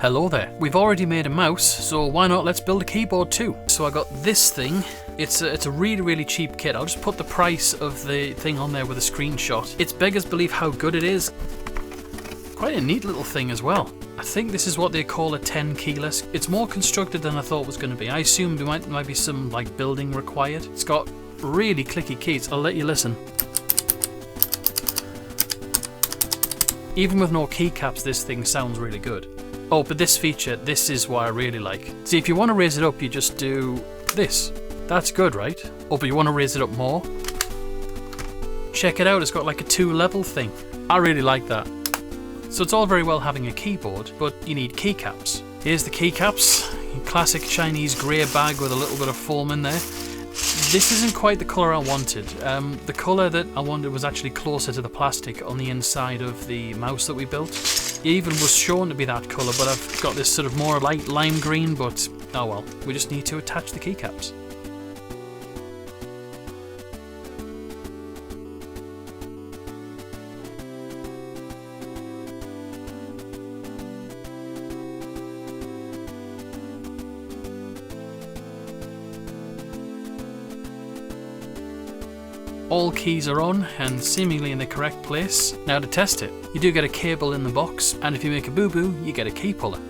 Hello there. We've already made a mouse, so why not let's build a keyboard too. So I got this thing. It's a really cheap kit. I'll just put the price of the thing on there with a screenshot. It's beggars belief how good it is. Quite a neat little thing as well. I think this is what they call a 10 keyless. It's more constructed than I thought it was going to be. I assumed there might be some like building required. It's got really clicky keys. I'll let you listen. Even with no keycaps, this thing sounds really good. Oh, but this feature, this is what I really like. See, if you want to raise it up, you just do this. That's good, right? Oh, but you want to raise it up more? Check it out, it's got like a 2-level thing. I really like that. So it's all very well having a keyboard, but you need keycaps. Here's the keycaps. Classic Chinese grey bag with a little bit of foam in there. This isn't quite the colour I wanted. The colour that I wanted was actually closer to the plastic on the inside of the mouse that we built. It even was shown to be that colour, but I've got this sort of more light lime green, but oh well, we just need to attach the keycaps. All keys are on and seemingly in the correct place. Now to test it, you do get a cable in the box, and if you make a boo-boo, you get a key puller.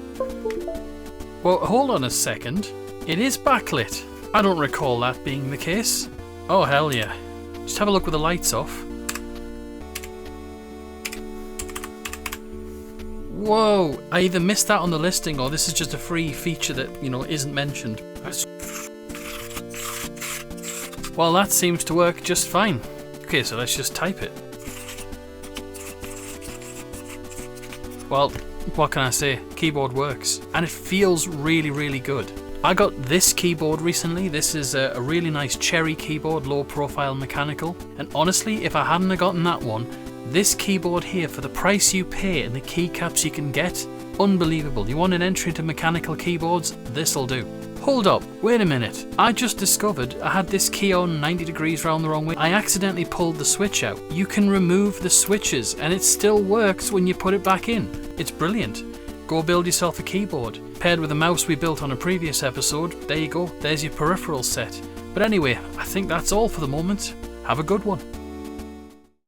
Well, hold on a second. It is backlit. I don't recall that being the case. Oh hell yeah. Just have a look with the lights off. Whoa, I either missed that on the listing or this is just a free feature that, isn't mentioned. Well, that seems to work just fine. Okay, so let's just type it. Well, what can I say? Keyboard works. And it feels really good. I got this keyboard recently. This is a really nice cherry keyboard, low profile mechanical. And honestly, if I hadn't have gotten that one, this keyboard here, for the price you pay and the keycaps you can get, unbelievable. You want an entry into mechanical keyboards? This'll do. Hold up, wait a minute. I just discovered I had this key on 90 degrees round the wrong way. I accidentally pulled the switch out. You can remove the switches and it still works when you put it back in. It's brilliant. Go build yourself a keyboard. Paired with the mouse we built on a previous episode, there you go, there's your peripheral set. But anyway, I think that's all for the moment. Have a good one.